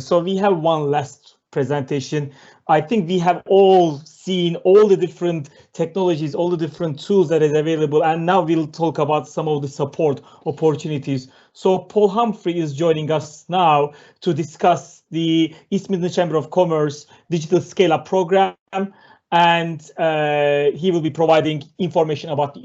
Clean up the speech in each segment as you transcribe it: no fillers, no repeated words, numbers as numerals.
So we have one last presentation. I think we have all seen all the different technologies, all the different tools that is available, and now we'll talk about some of the support opportunities. So Paul Humphrey is joining us now to discuss the East Midlands Chamber of Commerce Digital Scale-Up Programme, and he will be providing information about the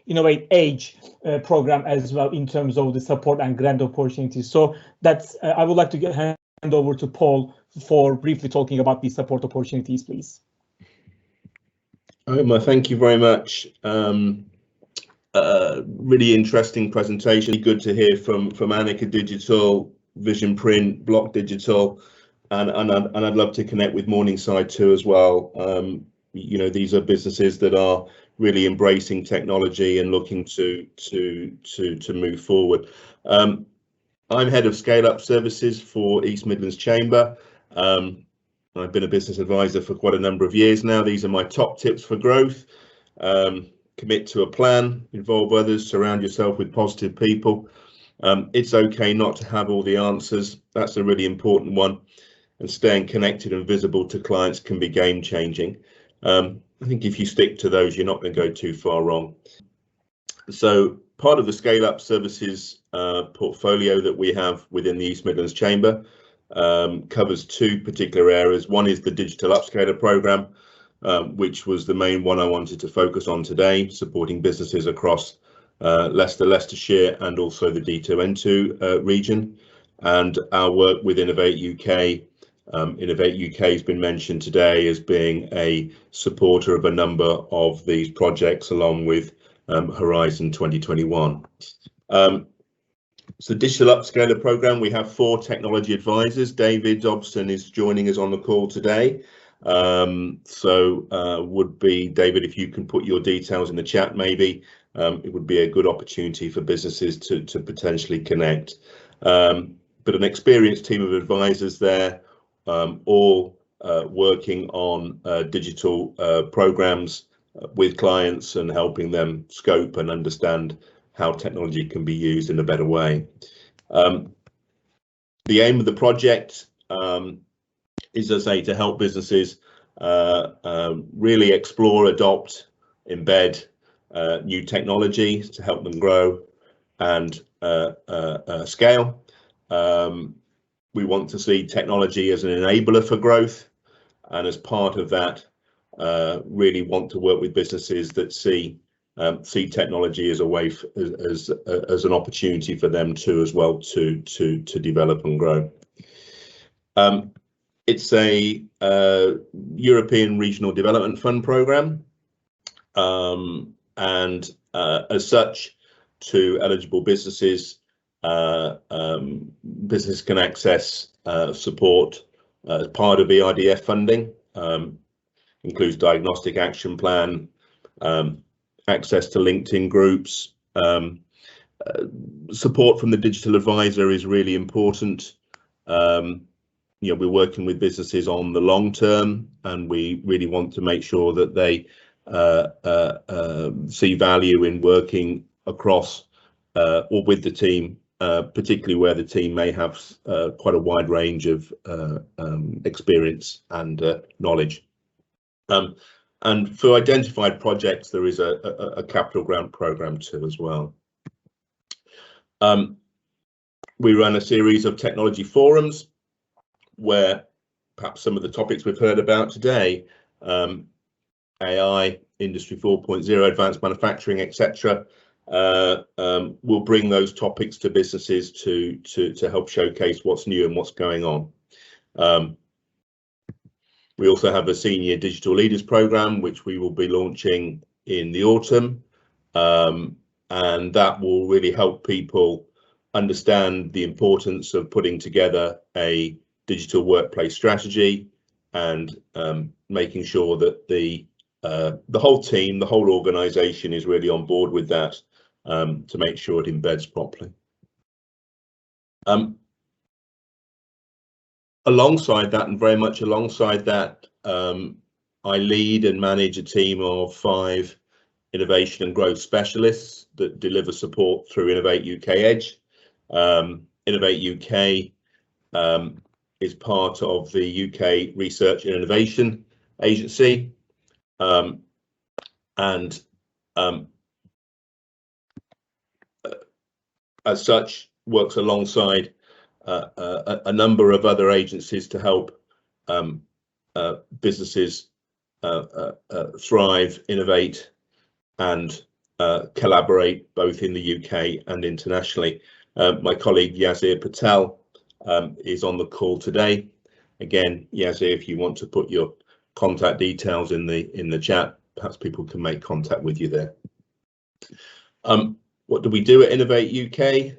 Innovate Age program as well in terms of the support and grant opportunities. So that's I would like to hand over to Paul for briefly talking about these support opportunities, please. Omar, thank you very much. Really interesting presentation. Good to hear from Annika Digital, Vision Print, Block Digital, and I'd love to connect with Morningside too as well. You know, these are businesses that are really embracing technology and looking to move forward. I'm head of Scale Up Services for East Midlands Chamber. I've been a business advisor for quite a number of years now. These are my top tips for growth. Commit to a plan, involve others, surround yourself with positive people. It's okay not to have all the answers. That's a really important one. And staying connected and visible to clients can be game changing. I think if you stick to those, you're not going to go too far wrong. So part of the Scale Up Services portfolio that we have within the East Midlands Chamber covers two particular areas. One is the Digital Upscaler Programme, which was the main one I wanted to focus on today, supporting businesses across Leicester, Leicestershire, and also the D2N2 region, and our work with Innovate UK. Innovate UK has been mentioned today as being a supporter of a number of these projects along with Horizon 2021. So Digital Upscaler Programme, we have 4 technology advisors. David Dobson is joining us on the call today. Would be, David, if you can put your details in the chat, maybe it would be a good opportunity for businesses to potentially connect. But an experienced team of advisors there, all working on digital programs with clients and helping them scope and understand how technology can be used in a better way. The aim of the project is, as I say, to help businesses really explore, adopt, embed new technology to help them grow and scale. We want to see technology as an enabler for growth, and as part of that, really want to work with businesses that see technology as a way as an opportunity for them too as well to develop and grow. It's a European Regional Development Fund programme, and as such, to eligible businesses, business can access support as part of ERDF funding. Includes diagnostic action plan, access to LinkedIn groups. Support from the digital advisor is really important. You know, we're working with businesses on the long term, and we really want to make sure that they see value in working across or with the team, particularly where the team may have quite a wide range of experience and knowledge. And for identified projects, there is a capital grant programme too as well. We run a series of technology forums where perhaps some of the topics we've heard about today, AI, Industry 4.0, advanced manufacturing, etc., will bring those topics to businesses to help showcase what's new and what's going on. We also have a Senior Digital Leaders Programme, which we will be launching in the autumn, and that will really help people understand the importance of putting together a digital workplace strategy and making sure that the whole team, the whole organisation is really on board with that to make sure it embeds properly. Alongside that, and very much alongside that, I lead and manage a team of 5 innovation and growth specialists that deliver support through Innovate UK Edge. Innovate UK is part of the UK Research and Innovation Agency, and as such works alongside a number of other agencies to help businesses thrive, innovate, and collaborate both in the UK and internationally. My colleague Yazir Patel is on the call today. Again, Yazir, if you want to put your contact details in the chat, perhaps people can make contact with you there. What do we do at Innovate UK?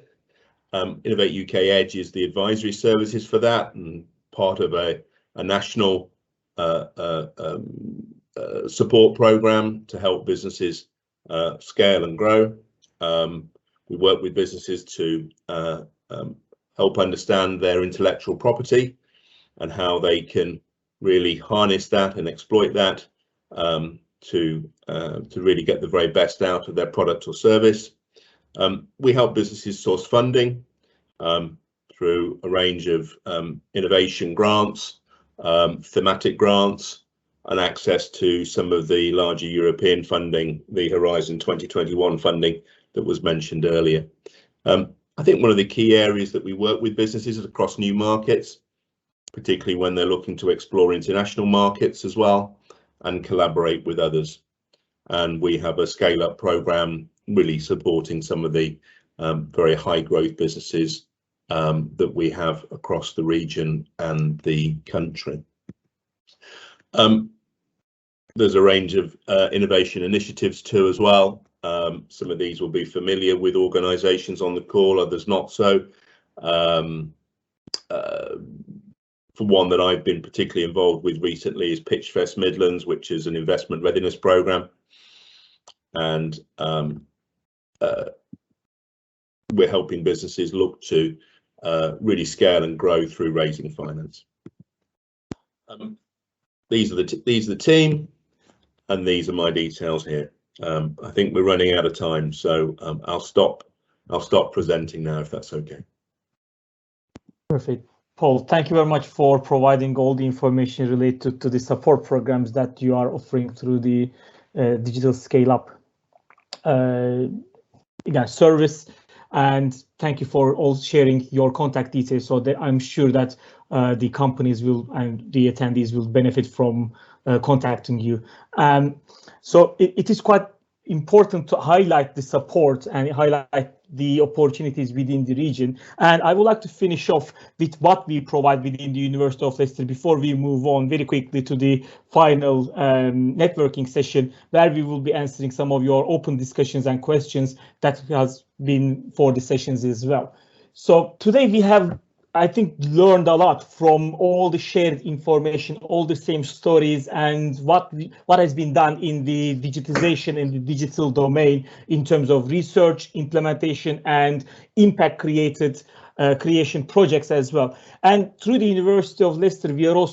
Innovate UK Edge is the advisory services for that, and part of a national support program to help businesses scale and grow. We work with businesses to help understand their intellectual property and how they can really harness that and exploit that to really get the very best out of their product or service. We help businesses source funding through a range of innovation grants, thematic grants, and access to some of the larger European funding, the Horizon 2021 funding that was mentioned earlier. I think one of the key areas that we work with businesses is across new markets, particularly when they're looking to explore international markets as well and collaborate with others. And we have a scale-up program really supporting some of the very high growth businesses that we have across the region and the country. There's a range of innovation initiatives too as well. Some of these will be familiar with organisations on the call, others not so. For one that I've been particularly involved with recently is Pitchfest Midlands, which is an investment readiness programme. And we're helping businesses look to really scale and grow through raising finance. These are the team, and these are my details here. I think we're running out of time, so I'll stop presenting now if that's okay. Perfect. Paul, thank you very much for providing all the information related to the support programs that you are offering through the Digital Scale Up service, and thank you for all sharing your contact details, so that I'm sure that the companies will and the attendees will benefit from contacting you. So it is quite important to highlight the support and highlight the opportunities within the region. And I would like to finish off with what we provide within the University of Leicester before we move on very quickly to the final networking session, where we will be answering some of your open discussions and questions that has been for the sessions as well. So today we have, I think, learned a lot from all the shared information, all the same stories, and what has been done in the digitization and the digital domain in terms of research, implementation, and impact creation projects as well. And through the University of Leicester, we are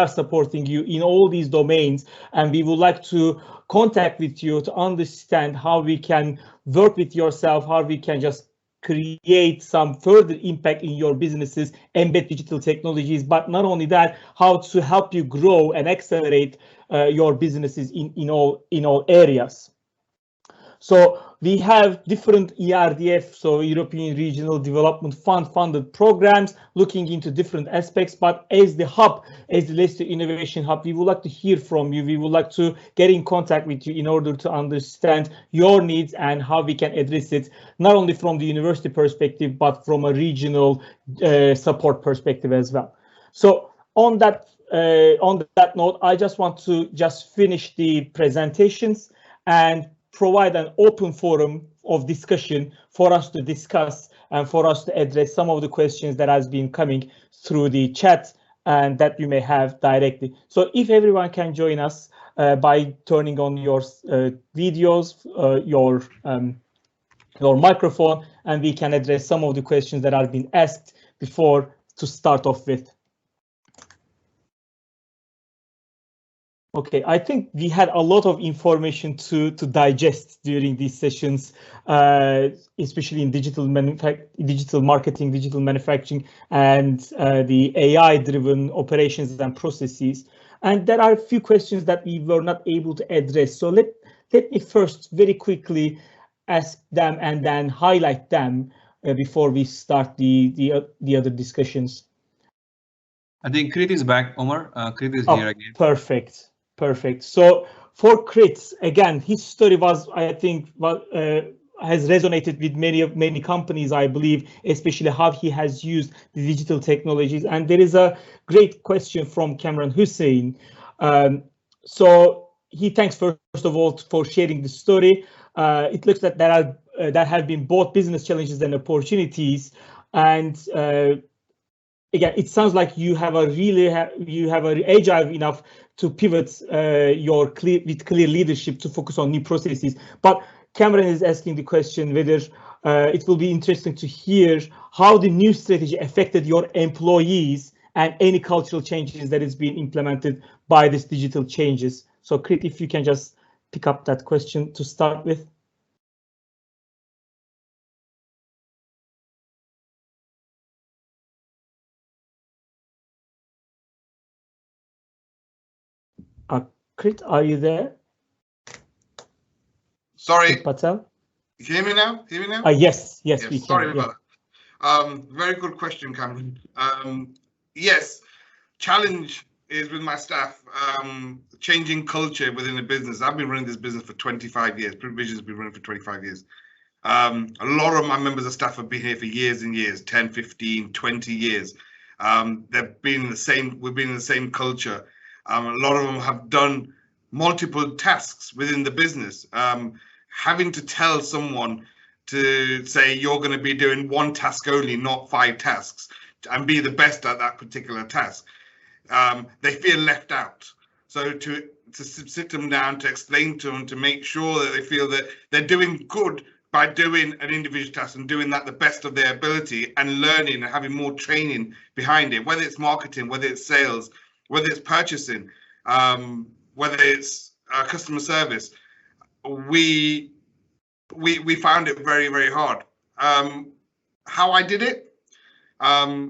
supporting you in all these domains, and we would like to contact with you to understand how we can work with yourself, how we can just create some further impact in your businesses, embed digital technologies, but not only that, how to help you grow and accelerate your businesses in all areas. So we have different ERDF, so European Regional Development Fund funded programs looking into different aspects, but as the hub, as the Leicester Innovation Hub, we would like to hear from you. We would like to get in contact with you in order to understand your needs and how we can address it, not only from the university perspective, but from a regional support perspective as well. So on that note, I just want to finish the presentations and provide an open forum of discussion for us to discuss and for us to address some of the questions that has been coming through the chat and that you may have directly. So if everyone can join us by turning on your videos, your microphone, and we can address some of the questions that have been asked before to start off with. Okay, I think we had a lot of information to digest during these sessions, especially in digital marketing, digital manufacturing, and the AI-driven operations and processes. And there are a few questions that we were not able to address. So let me first very quickly ask them and then highlight them before we start the other discussions. I think Krit is back, Omar. Krit is here again. Perfect. Perfect. So for Krit, again, his story was, I think, has resonated with many companies, I believe, especially how he has used the digital technologies. And there is a great question from Cameron Hussein. So he thanks first of all for sharing the story. It looks that there have been both business challenges and opportunities, and again, it sounds like you have agile enough to pivot with clear leadership to focus on new processes. But Cameron is asking the question whether it will be interesting to hear how the new strategy affected your employees and any cultural changes that is being implemented by these digital changes. So Krit, if you can just pick up that question to start with. Krit, are you there? Sorry. Patel? You hear me now? Yes, we can. Sorry about that. Very good question, Cameron. Yes, challenge is with my staff, changing culture within the business. I've been running this business for 25 years. Provision's been running for 25 years. A lot of my members of staff have been here for years and years, 10, 15, 20 years. They've been in the same, we've been in the same culture. A lot of them have done multiple tasks within the business. Having to tell someone to say you're going to be doing one task only, not 5 tasks, and be the best at that particular task, they feel left out. So to sit them down, to explain to them, to make sure that they feel that they're doing good by doing an individual task and doing that the best of their ability, and learning and having more training behind it, whether it's marketing, whether it's sales, whether it's purchasing, whether it's customer service. We found it very, very hard. How I did it, I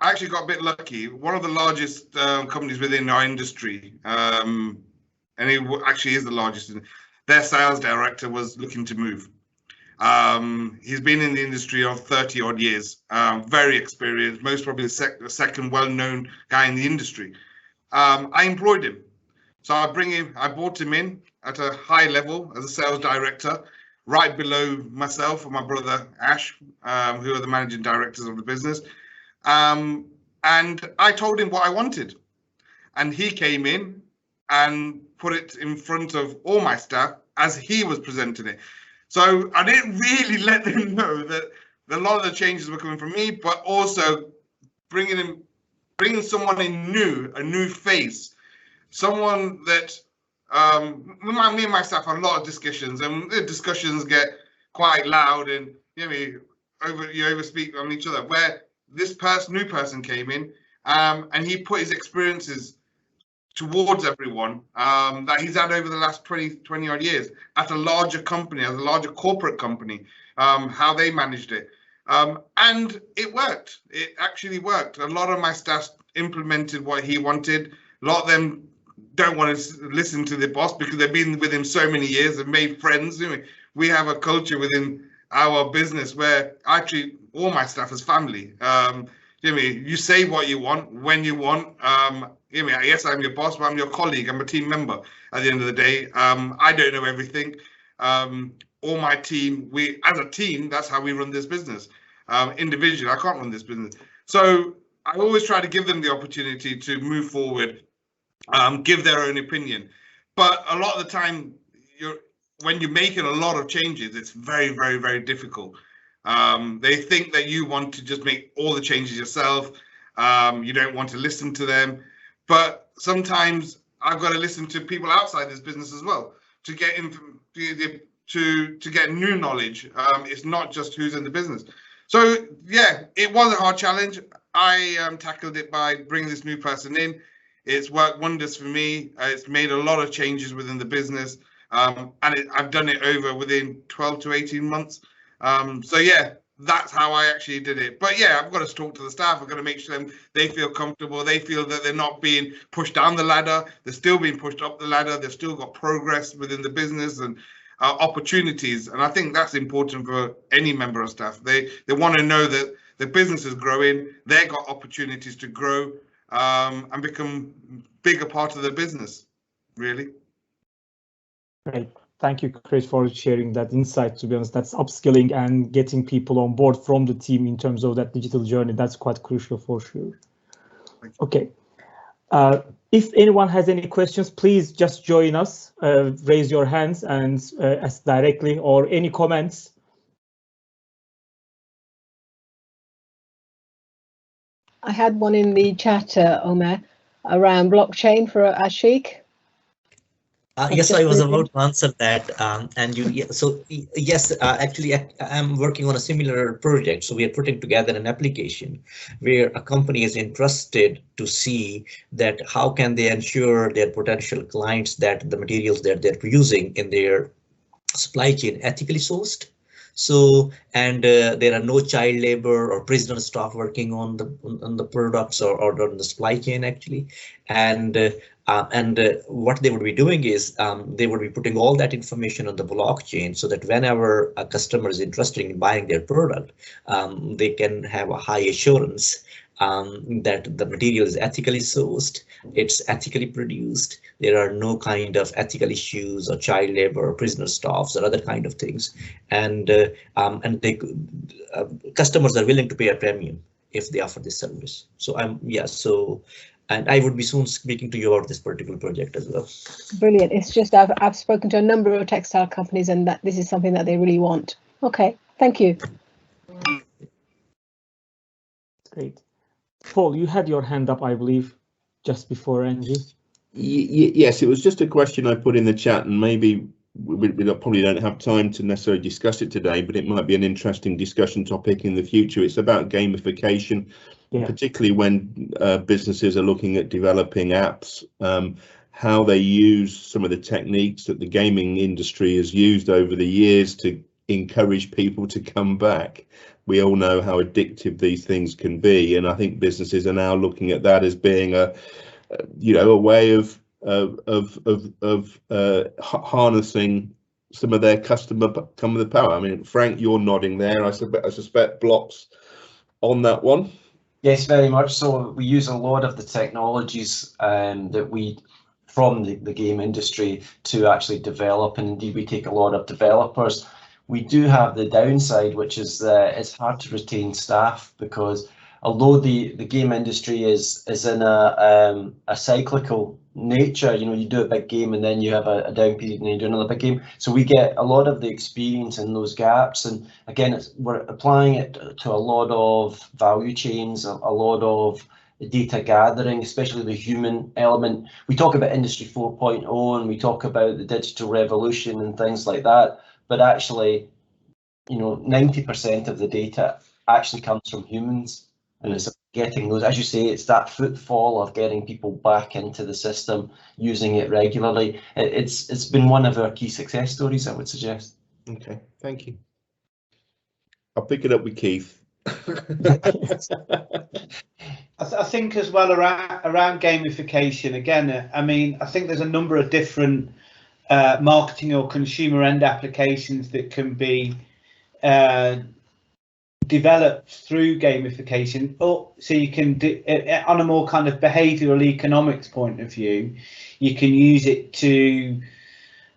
actually got a bit lucky. One of the largest companies within our industry, and it actually is the largest, their sales director was looking to move. He's been in the industry of 30 odd years, very experienced, most probably the second well-known guy in the industry. I employed him. So I brought him in at a high level as a sales director, right below myself and my brother Ash, who are the managing directors of the business. And I told him what I wanted, and he came in and put it in front of all my staff as he was presenting it. So I didn't really let them know that a lot of the changes were coming from me, but also bringing someone in new, a new face, someone that me and my staff had a lot of discussions, and the discussions get quite loud, and you overspeak on each other. Where this new person came in, and he put his experiences towards everyone that he's had over the last 20 odd years at a larger company, at a larger corporate company, how they managed it. And it worked. It actually worked. A lot of my staff implemented what he wanted. A lot of them don't want to listen to the boss because they've been with him so many years and made friends. We have a culture within our business where I treat all my staff as family. You say what you want when you want. Yes, I'm your boss, but I'm your colleague. I'm a team member at the end of the day. I don't know everything. All my team, as a team, that's how we run this business. Individually, I can't run this business. So I always try to give them the opportunity to move forward, give their own opinion. But a lot of the time, when you're making a lot of changes, it's very, very, very difficult. They think that you want to just make all the changes yourself. You don't want to listen to them. But sometimes I've got to listen to people outside this business as well to get to get new knowledge. It's not just who's in the business. So yeah, it was a hard challenge. I tackled it by bringing this new person in. It's worked wonders for me. It's made a lot of changes within the business, and I've done it within 12 to 18 months. So yeah, that's how I actually did it. But yeah, I've got to talk to the staff. I've got to make sure they feel comfortable. They feel that they're not being pushed down the ladder. They're still being pushed up the ladder. They've still got progress within the business and opportunities. And I think that's important for any member of staff. They want to know that the business is growing. They've got opportunities to grow and become bigger part of the business, really. Great. Thank you, Chris, for sharing that insight. To be honest, that's upskilling and getting people on board from the team in terms of that digital journey. That's quite crucial for sure. Okay. If anyone has any questions, please just join us, raise your hands and ask directly, or any comments. I had one in the chat, Omer, around blockchain for Ashik. Yes, I was about to answer that, and yes, actually, I'm working on a similar project. So we are putting together an application where a company is interested to see that how can they ensure their potential clients that the materials that they're using in their supply chain ethically sourced. So, and there are no child labor or prisoner staff working on the products or on the supply chain actually, and what they would be doing is they would be putting all that information on the blockchain so that whenever a customer is interested in buying their product, they can have a high assurance that the material is ethically sourced, it's ethically produced, there are no kind of ethical issues or child labor or prisoner staffs or other kind of things, and customers are willing to pay a premium if they offer this service. So and I would be soon speaking to you about this particular project as well. Brilliant. It's just I've spoken to a number of textile companies and that this is something that they really want. Okay, thank you. Great. Paul, you had your hand up, I believe, just before Angie. Yes, it was just a question I put in the chat, and maybe we probably don't have time to necessarily discuss it today, but it might be an interesting discussion topic in the future. It's about gamification, particularly when businesses are looking at developing apps, how they use some of the techniques that the gaming industry has used over the years to encourage people to come back. We all know how addictive these things can be, and I think businesses are now looking at that as being a way of harnessing some of their customer power. I mean, Frank, you're nodding there. I suspect Block's on that one. Yes, very much so. We use a lot of the technologies that we from the game industry to actually develop, and indeed we take a lot of developers. We do have the downside, which is that it's hard to retain staff, because although the game industry is in a cyclical nature, you do a big game and then you have a down period and then you do another big game. So we get a lot of the experience in those gaps, and again, we're applying it to a lot of value chains, a lot of data gathering, especially the human element. We talk about Industry 4.0 and we talk about the digital revolution and things like that, but actually, 90% of the data actually comes from humans. And it's getting those, as you say, it's that footfall of getting people back into the system, using it regularly. It's been one of our key success stories, I would suggest. Okay, thank you. I'll pick it up with Keith. I think as well around gamification, again, I mean, I think there's a number of different marketing or consumer end applications that can be developed through gamification, so you can on a more kind of behavioral economics point of view, you can use it to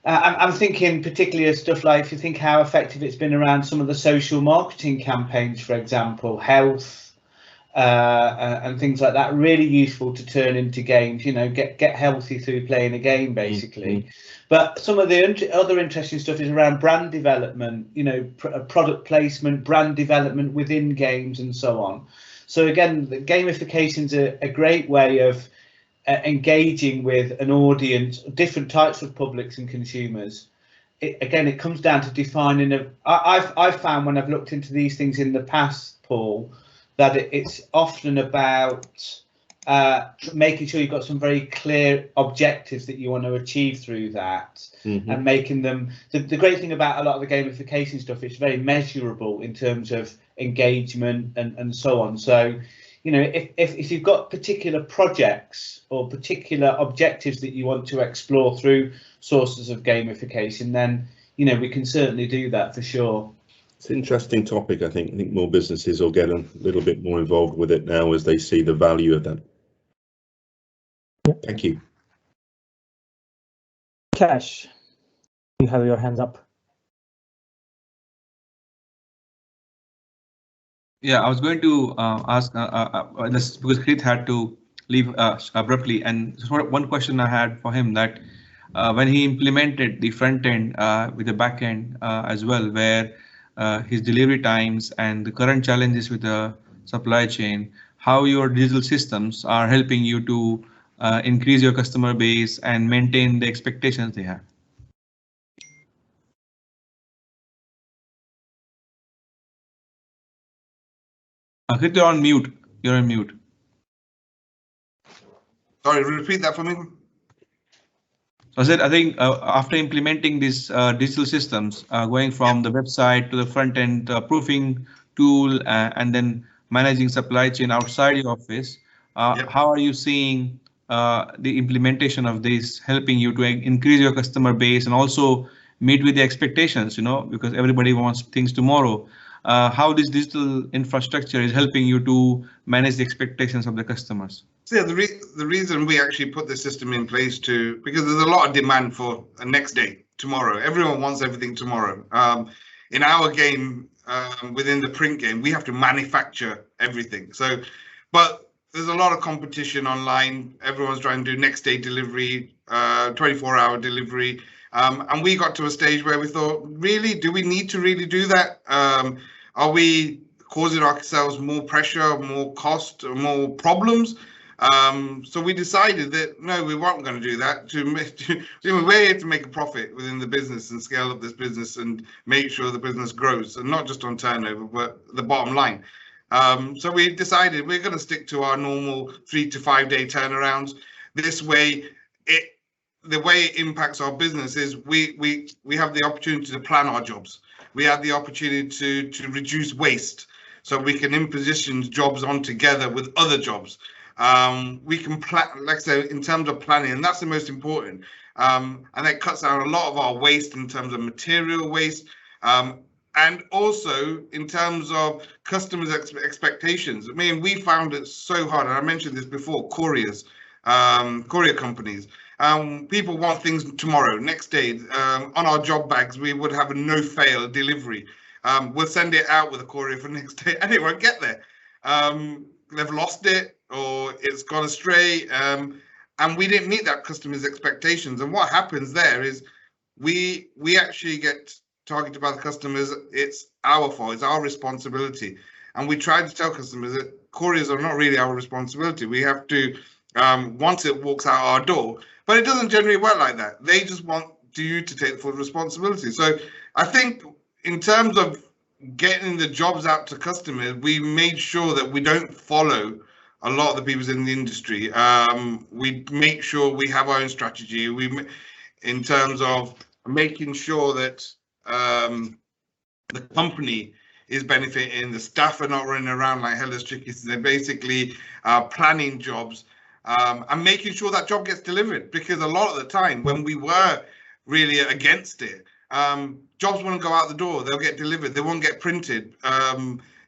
I'm thinking particularly of stuff like, if you think how effective it's been around some of the social marketing campaigns, for example, health and things like that, really useful to turn into games, get healthy through playing a game, basically. Mm-hmm. But some of the other interesting stuff is around brand development, product placement, brand development within games and so on. So again, the gamification's a great way of engaging with an audience, different types of publics and consumers. It comes down to defining I've found when I've looked into these things in the past, Paul, that it's often about making sure you've got some very clear objectives that you want to achieve through that, and making them. The great thing about a lot of the gamification stuff, it's very measurable in terms of engagement and so on. So, you know, if you've got particular projects or particular objectives that you want to explore through sources of gamification, then, you know, we can certainly do that for sure. It's an interesting topic. I think more businesses will get a little bit more involved with it now as they see the value of that. Thank you. Cash, you have your hands up. Yeah, I was going to ask this because Krit had to leave abruptly, and just one question I had for him, that when he implemented the front end with the back end as well, where his delivery times and the current challenges with the supply chain, how your digital systems are helping you to increase your customer base and maintain the expectations they have. Krit, you're on mute. You're on mute. Sorry, repeat that for me. So I said, I think after implementing these digital systems, going from the website to the front end proofing tool, and then managing supply chain outside your office, how are you seeing the implementation of this helping you to increase your customer base and also meet with the expectations, you know, because everybody wants things tomorrow. How this digital infrastructure is helping you to manage the expectations of the customers? So yeah, the reason we actually put this system in place because there's a lot of demand for a next day, tomorrow. Everyone wants everything tomorrow. In our game, within the print game, we have to manufacture everything. So, but there's a lot of competition online. Everyone's trying to do next day delivery, 24-hour delivery. And we got to a stage where we thought, really, do we need to really do that? Are we causing ourselves more pressure, more cost, more problems? So we decided that no, we weren't going to do that. We're here to make a profit within the business and scale up this business and make sure the business grows, and not just on turnover, but the bottom line. So we decided we're going to stick to our normal 3 to 5 day turnarounds. This way, the way it impacts our business is we have the opportunity to plan our jobs. We have the opportunity to reduce waste, so we can imposition jobs on together with other jobs. We can plan, like I say, in terms of planning, and that's the most important. And that cuts down a lot of our waste in terms of material waste, and also in terms of customers' expectations. I mean, we found it so hard, and I mentioned this before, courier companies. People want things tomorrow, next day. On our job bags, we would have a no-fail delivery. We'll send it out with a courier for next day, and it won't get there. They've lost it, or it's gone astray, and we didn't meet that customer's expectations. And what happens there is we actually get targeted by the customers. It's our fault, it's our responsibility. And we try to tell customers that couriers are not really our responsibility. We have to, once it walks out our door, but it doesn't generally work like that. They just want you to take the full responsibility. So I think in terms of getting the jobs out to customers, we made sure that we don't follow a lot of the people in the industry. We make sure we have our own strategy. In terms of making sure that the company is benefiting, the staff are not running around like hellish chickies. They're basically planning jobs and making sure that job gets delivered. Because a lot of the time when we were really against it, jobs won't go out the door. They'll get delivered. They won't get printed.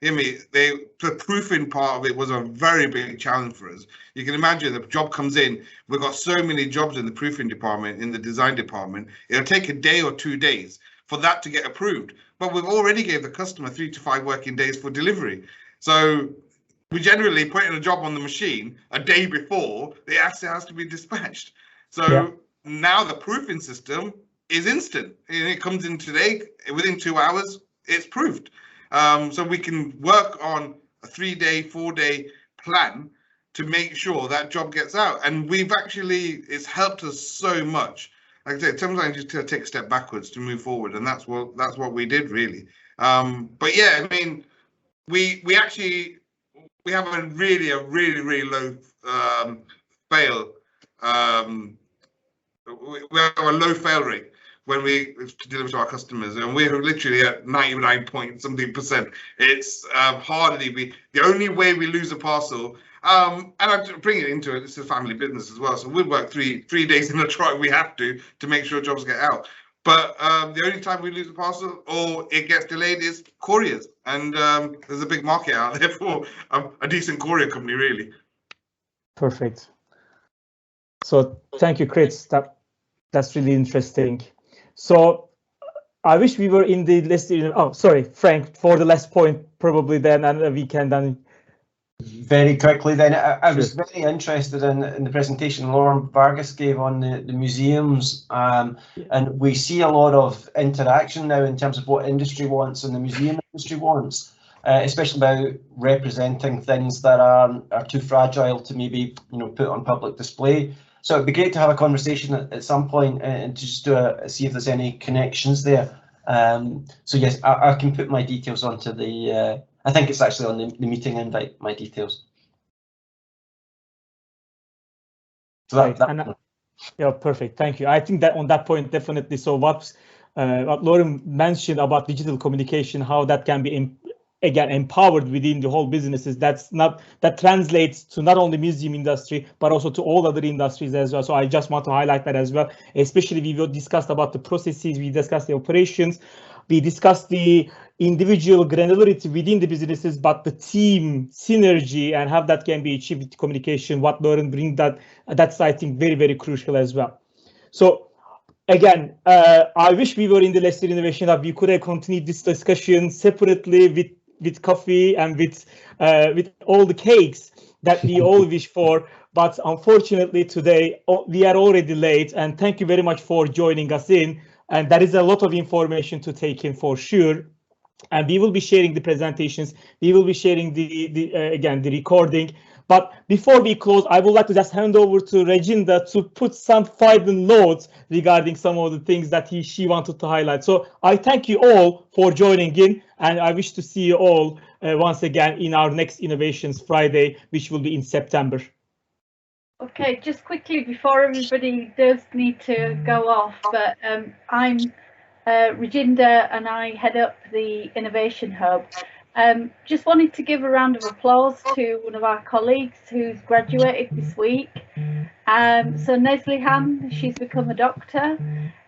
The proofing part of it was a very big challenge for us. You can imagine the job comes in. We've got so many jobs in the proofing department, in the design department. It'll take a day or 2 days for that to get approved. But we've already gave the customer 3 to 5 working days for delivery. So we generally put in a job on the machine a day before it actually has to be dispatched. So now the proofing system is instant. It comes in today, within 2 hours, it's proofed. So we can work on a 3-day, 4-day plan to make sure that job gets out. And it's helped us so much. Like I said, sometimes you just take a step backwards to move forward, and that's what we did really. But yeah, I mean, we we have a really low fail. We have a low fail rate when we deliver to our customers, and we're literally at 99.something%. It's hardly the only way we lose a parcel. And I bring it into it. It's a family business as well, so we work three days in a truck. We have to make sure jobs get out. But the only time we lose a parcel or it gets delayed is couriers, and there's a big market out there for a decent courier company, really. Perfect. So thank you, Chris. That's really interesting. So I wish we were in the list. Oh, sorry, Frank, for the last point, probably then, and we can then. Very quickly then, I was very interested in the presentation Lauren Vargas gave on the museums, and we see a lot of interaction now in terms of what industry wants and the museum industry wants, especially about representing things that are too fragile to maybe put on public display. So it'd be great to have a conversation at some point and just see if there's any connections there. So yes, I can put my details onto the. I think it's actually on the meeting invite, my details. So yeah, perfect. Thank you. I think that on that point, definitely. So what Lauren mentioned about digital communication, how that can be again empowered within the whole businesses. That translates to not only museum industry but also to all other industries as well. So I just want to highlight that as well. Especially we discussed about the processes, we discussed the operations, we discussed the individual granularity within the businesses, but the team synergy and how that can be achieved with communication. What Lauren brings that's I think very crucial as well. So again, I wish we were in the Leicester Innovation Hub. We could have continued this discussion separately with coffee and with all the cakes that we all wish for. But unfortunately today we are already late, and thank you very much for joining us in. And there is a lot of information to take in for sure. And we will be sharing the presentations. We will be sharing the recording. But before we close, I would like to just hand over to Reginda to put some final notes regarding some of the things that she wanted to highlight. So I thank you all for joining in, and I wish to see you all once again in our next Innovations Friday, which will be in September. Okay, just quickly before everybody does need to go off, but I'm Reginda and I head up the Innovation Hub. Just wanted to give a round of applause to one of our colleagues who's graduated this week. So Neslihan, she's become a doctor,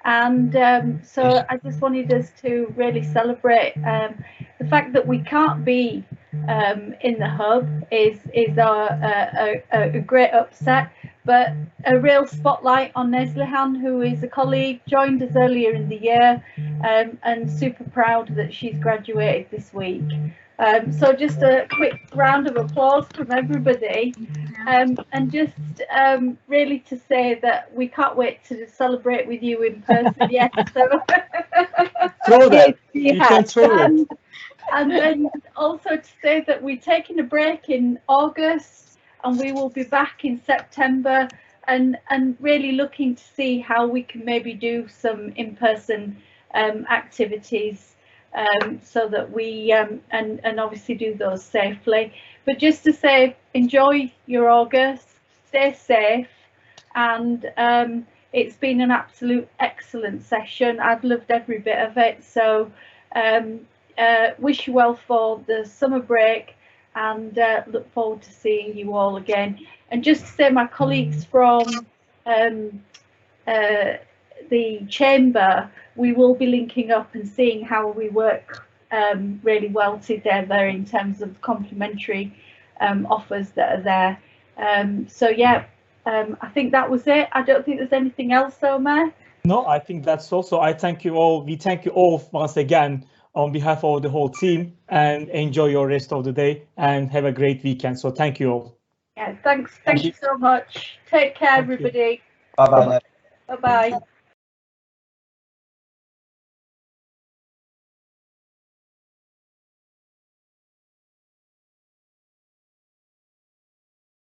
and so I just wanted us to really celebrate the fact that we can't be in the hub is a great upset, but a real spotlight on Neslihan, who is a colleague, joined us earlier in the year, and super proud that she's graduated this week. So just a quick round of applause from everybody, and just really to say that we can't wait to celebrate with you in person. Yes, so throw that. You can throw it. And then also to say that we're taking a break in August, and we will be back in September, and really looking to see how we can maybe do some in-person activities, so that we and obviously do those safely. But just to say, enjoy your August, stay safe, and it's been an absolute excellent session. I've loved every bit of it. So wish you well for the summer break, and look forward to seeing you all again. And just to say, my colleagues from the chamber, we will be linking up and seeing how we work really well together in terms of complementary offers that are there. So yeah, I think that was it. I don't think there's anything else, Omer. No, I think that's also. I thank you all. We thank you all once again on behalf of the whole team, and enjoy your rest of the day and have a great weekend. So thank you all. Yeah, thank you so much. Take care, everybody. Bye bye. Bye bye.